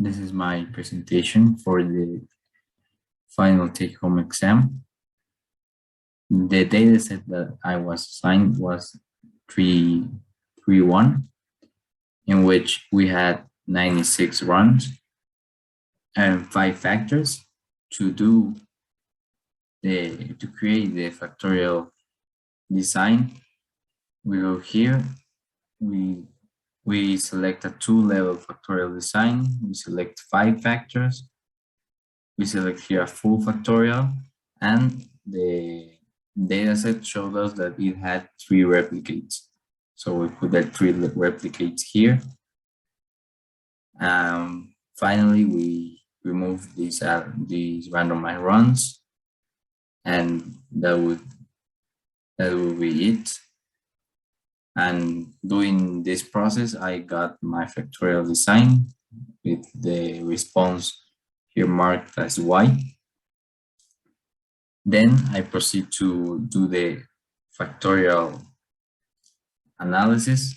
This is my presentation for the final take-home exam. The data set that I was assigned was 331, in which we had 96 runs and 5 factors to create the factorial design. We go here, we select a 2-level factorial design, we select 5 factors, we select here a full factorial, and the dataset showed us that it had 3 replicates. So we put that 3 replicates here. Finally, we remove these randomized runs, and that would be it. And doing this process, I got my factorial design with the response here marked as Y. Then I proceed to do the factorial analysis.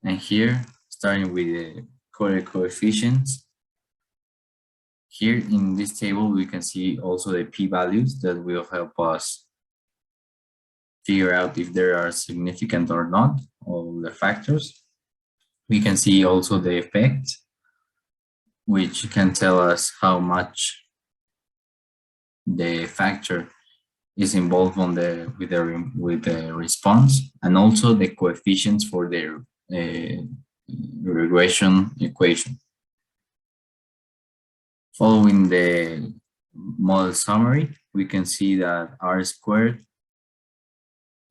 And here, starting with the correct coefficients. Here in this table, we can see also the p-values that will help us figure out if they are significant or not, all the factors. We can see also the effect, which can tell us how much the factor is involved on with the response, and also the coefficients for the regression equation. Following the model summary, we can see that R squared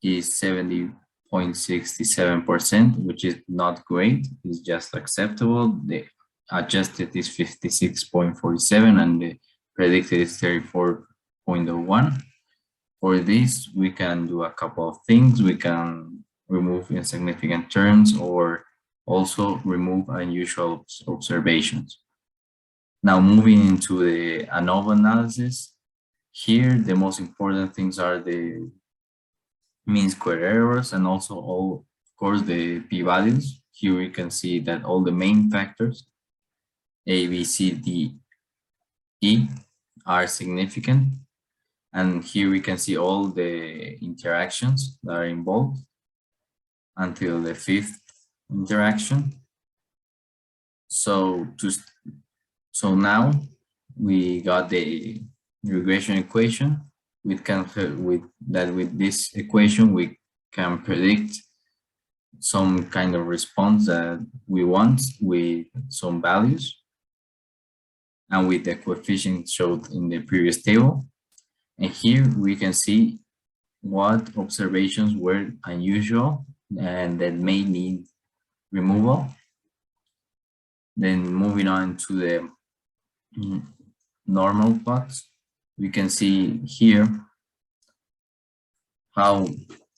is 70.67%, which is not great, it's just acceptable. The adjusted is 56.47 and the predicted is 34.01. For this, we can do a couple of things. We can remove insignificant terms or also remove unusual observations. Now moving into the ANOVA analysis, here the most important things are the mean square errors and also of course the p-values. Here we can see that all the main factors A, B, C, D, E are significant, and here we can see all the interactions that are involved until the 5th interaction. So now we got the regression equation. With this equation we can predict some kind of response that we want with some values and with the coefficient showed in the previous table. And here we can see what observations were unusual and that may need removal. Then moving on to the normal plots, we can see here how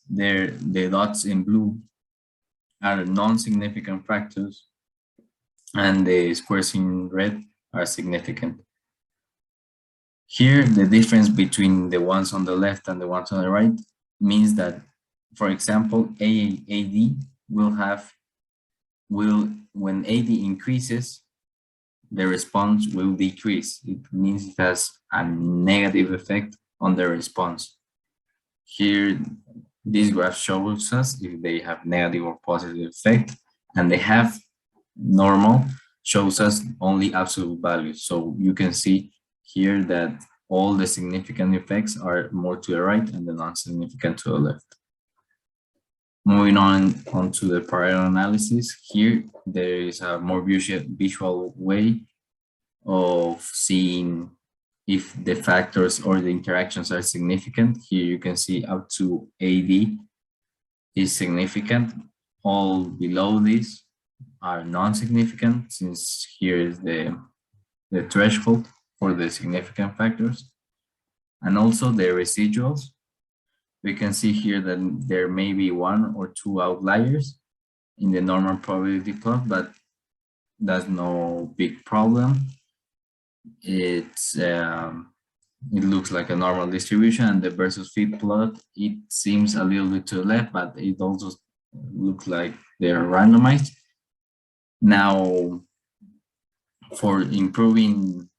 the dots in blue are non-significant factors and the squares in red are significant. Here, the difference between the ones on the left and the ones on the right means that, for example, AD when AD increases, the response will decrease. It means it has a negative effect on the response. Here, this graph shows us if they have negative or positive effect, and they have normal shows us only absolute values. So you can see here that all the significant effects are more to the right and the non-significant to the left. Moving on to the parallel analysis, here there is a more visual way of seeing if the factors or the interactions are significant. Here you can see up to AD is significant. All below this are non-significant, since here is the threshold for the significant factors. And also the residuals. We can see here that there may be 1 or 2 outliers in the normal probability plot, but that's no big problem. It looks like a normal distribution, and the versus fit plot, it seems a little bit to the left, but it also looks like they're randomized. Now, for improving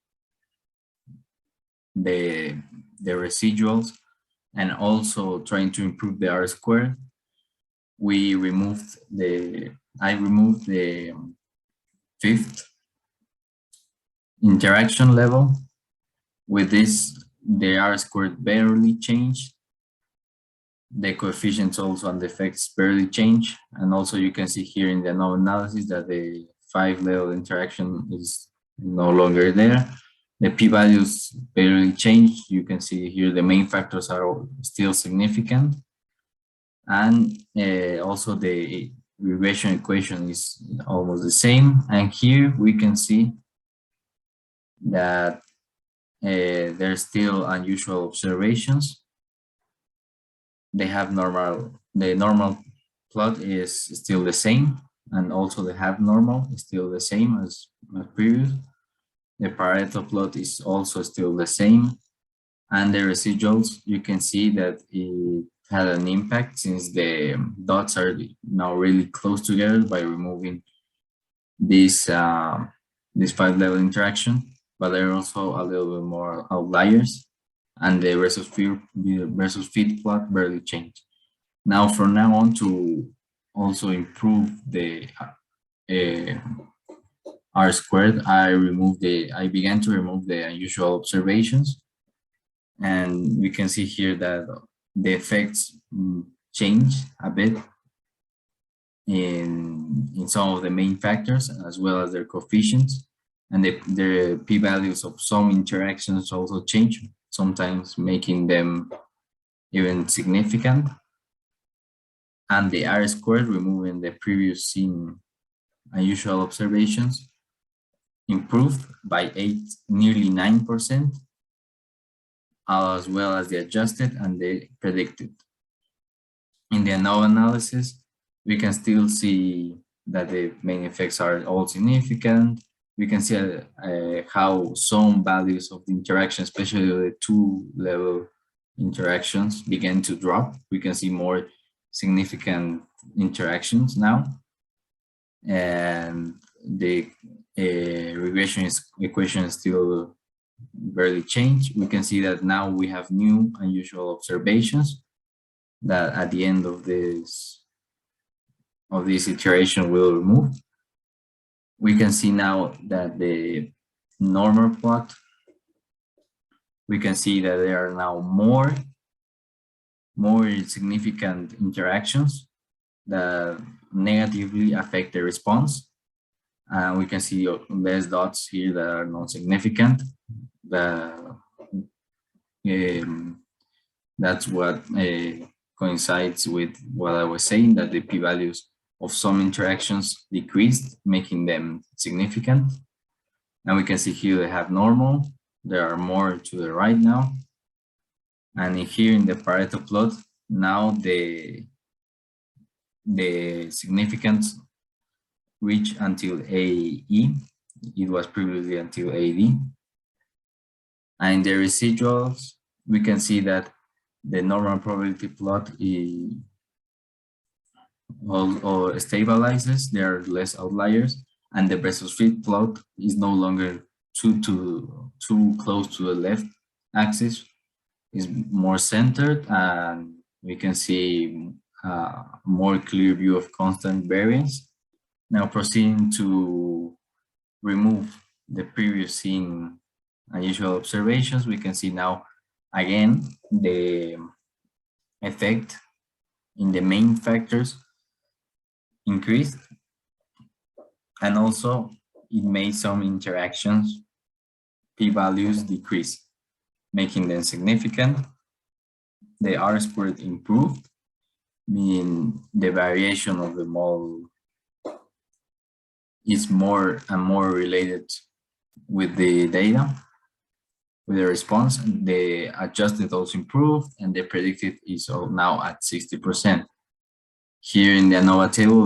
the residuals and also trying to improve the R-squared, I removed the fifth interaction level. With this, the R-squared barely changed. The coefficients also and the effects barely change. And also you can see here in the ANOVA analysis that the 5-level interaction is no longer there. The p-values barely change. You can see here the main factors are still significant. And also the regression equation is almost the same. And here we can see that there's still unusual observations. The normal plot is still the same, and also the half normal is still the same as previous. The Pareto plot is also still the same, and the residuals, you can see that it had an impact since the dots are now really close together by removing this 5-level interaction, but there are also a little bit more outliers, and the versus fit plot barely changed. Now, from now on, to also improve the R-squared, I began to remove the unusual observations, and we can see here that the effects change a bit in some of the main factors, as well as their coefficients, and the p-values of some interactions also change, sometimes making them even significant. And the R-squared, removing the previous seen unusual observations, improved by nearly 9%, as well as the adjusted and the predicted. In the ANOVA analysis, we can still see that the main effects are all significant. We can see how some values of the interaction, especially the 2-level interactions, began to drop. We can see more significant interactions now. And the regression equation still barely changed. We can see that now we have new unusual observations that at the end of this iteration will remove. We can see now that the normal plot, we can see that there are now more significant interactions that negatively affect the response. We can see less dots here that are non-significant. That's what coincides with what I was saying, that the p-values of some interactions decreased, making them significant. And we can see here they have normal. There are more to the right now. And here in the Pareto plot, now the significance reach until AE. It was previously until AD. And in the residuals, we can see that the normal probability plot or stabilizes. There are less outliers, and the versus fit plot is no longer too close to the left axis. Is more centered, and we can see a more clear view of constant variance. Now, proceeding to remove the previous seen unusual observations, we can see now again the effect in the main factors increased, and also it made some interactions p-values decrease, making them significant. The R-squared improved, meaning the variation of the model is more and more related with the data, with the response. The adjusted also improved, and the predicted is now at 60%. Here in the ANOVA table,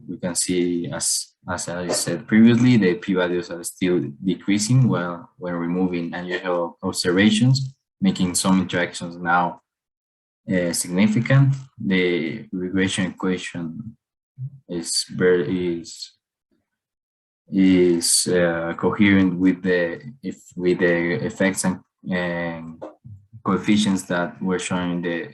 we can see, as I said previously, the p-values are still decreasing when removing unusual observations, making some interactions now significant. The regression equation is is coherent with the effects and coefficients that were shown in the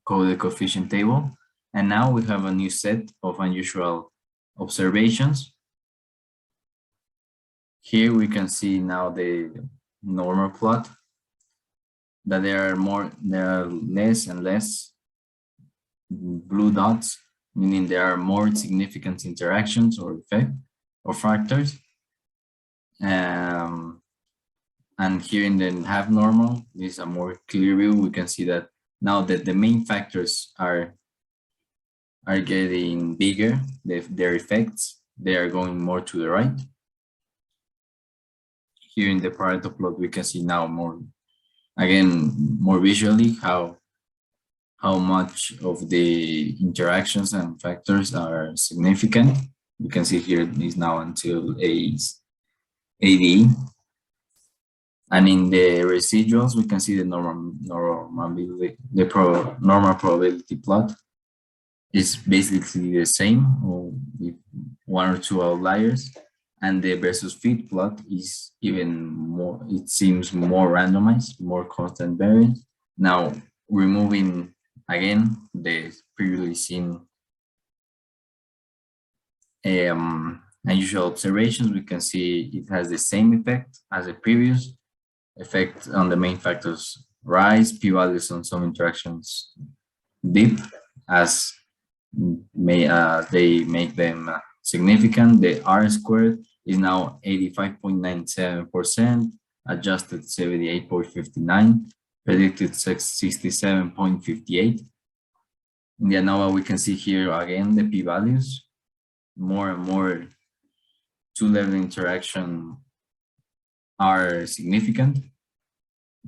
coded coefficient table. And now we have a new set of unusual observations. Here we can see now the normal plot, that there are less and less blue dots, meaning there are more significant interactions or effect or factors. And here in the half normal, this is a more clear view. We can see that now that the main factors are getting bigger, their effects, they are going more to the right. Here in the Pareto plot, we can see now more visually how much of the interactions and factors are significant. You can see here is now until AD. And in the residuals, we can see the normal probability plot is basically the same with one or two outliers. And the versus fit plot is even more, it seems more randomized, more constant variance. Now, removing again the previously seen unusual observations, we can see it has the same effect as the previous effect on the main factors rise, p-values on some interactions dip as they make them significant. The R squared is now 85.97%, adjusted 78.59, predicted 67.58. In the ANOVA, we can see here again the p-values, more and more two-level interaction are significant.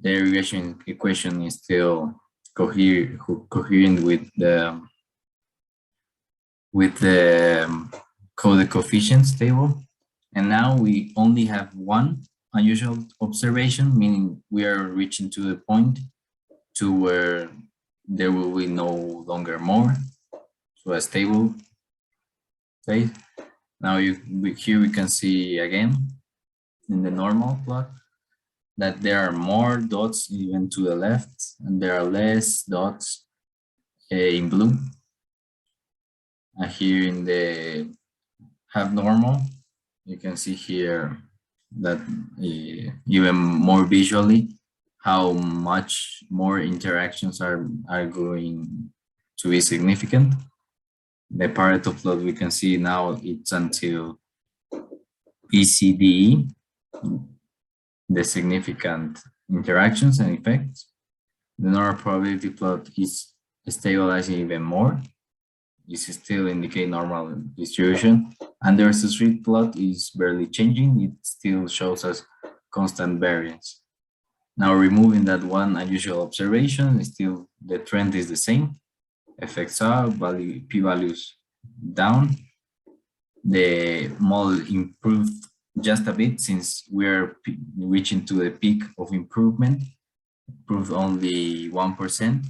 The regression equation is still coherent with the coded coefficients table. And now we only have one unusual observation, meaning we are reaching to the point to where there will be no longer more, so a stable state. Now here we can see again in the normal plot that there are more dots even to the left, and there are less dots in blue. And here in the half normal, you can see here that even more visually how much more interactions are going to be significant. The Pareto plot, we can see now it's until PCDE, the significant interactions and effects. The normal probability plot is stabilizing even more. This still indicate normal distribution, and the versus fit plot is barely changing. It still shows us constant variance. Now removing that one unusual observation, still the trend is the same. Effects are p-values down. The model improved just a bit since we're reaching to the peak of improvement. Improved only 1%.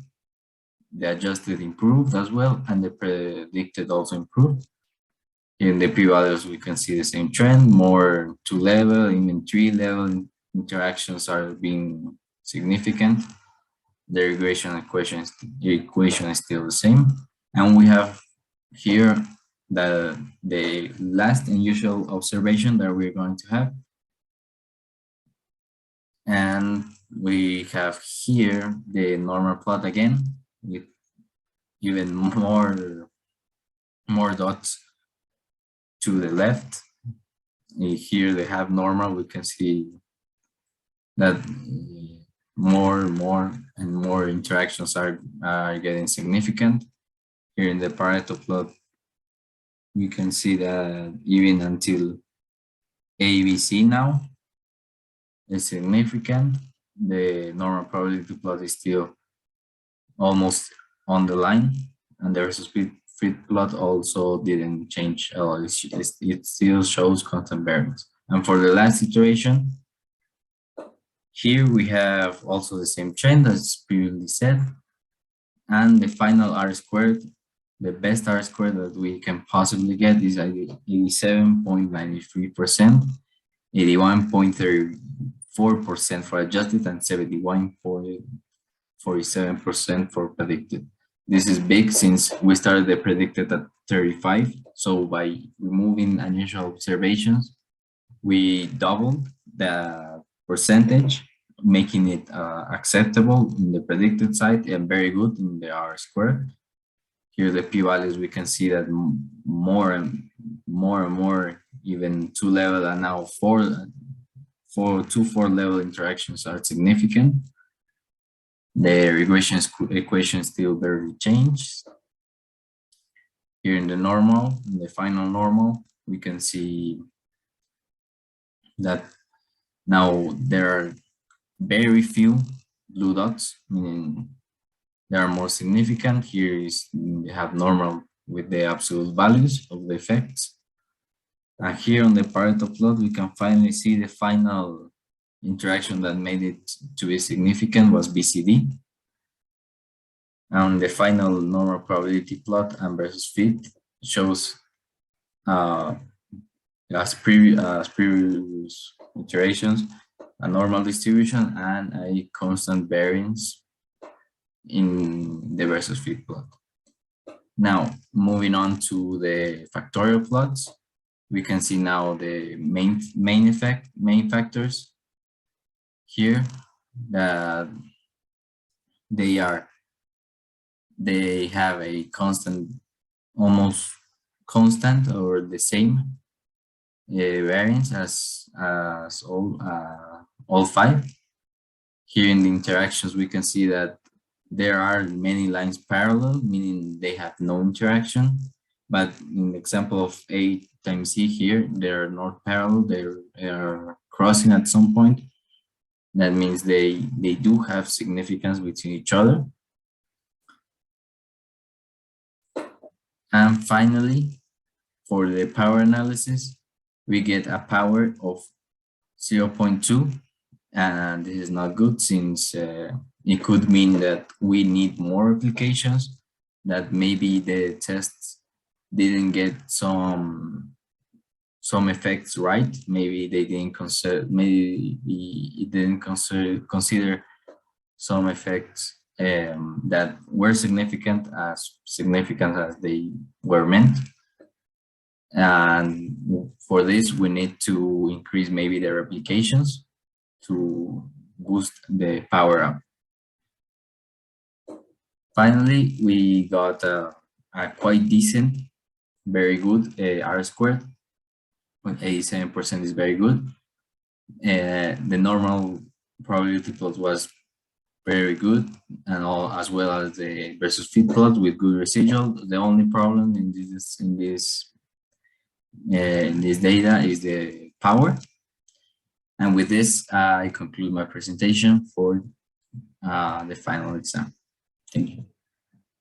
The adjusted improved as well, and the predicted also improved. In the p-values, we can see the same trend, more two-level, even three-level interactions are being significant. The regression equation is still the same. And we have here the last unusual observation that we're going to have. And we have here the normal plot again, with even more dots to the left. Here they have normal, we can see that more and more interactions are getting significant. Here in the Pareto plot, we can see that even until ABC now is significant. The normal probability plot is still almost on the line, and the versus fit plot also didn't change at all. It still shows constant variance. And for the last iteration, here we have also the same trend as previously said, and the final R squared the best R-square that we can possibly get is 87.93%, 81.34% for adjusted, and 71.47% for predicted. This is big since we started the predicted at 35. So by removing unusual observations, we doubled the percentage, making it acceptable in the predicted side and very good in the R-square. Here the p-values, we can see that more and more, even 2 level and now 4 level interactions are significant. The regression equation still barely changed. Here in the normal, in the final normal, we can see that now there are very few blue dots, meaning they are more significant. Here is we have normal with the absolute values of the effects. And here on the Pareto plot, we can finally see the final interaction that made it to be significant was BCD. And the final normal probability plot and versus fit shows as previous iterations, a normal distribution and a constant variance in the versus fit plot. Now, moving on to the factorial plots, we can see now the main factors here that they have a constant, almost constant or the same variance as all 5. Here in the interactions, we can see that there are many lines parallel, meaning they have no interaction. But in the example of A times C here, they are not parallel, they are crossing at some point. That means they do have significance between each other. And finally, for the power analysis, we get a power of 0.2, and this is not good since it could mean that we need more applications, that maybe the tests didn't get some effects right. Maybe they didn't consider, maybe it didn't consider some effects that were significant as they were meant. And for this, we need to increase maybe their applications to boost the power up. Finally, we got a quite decent, very good R-squared. 87% is very good. The normal probability plot was very good, and as well as the versus fit plot with good residual. The only problem in this data is the power. And with this, I conclude my presentation for the final exam. Thank you.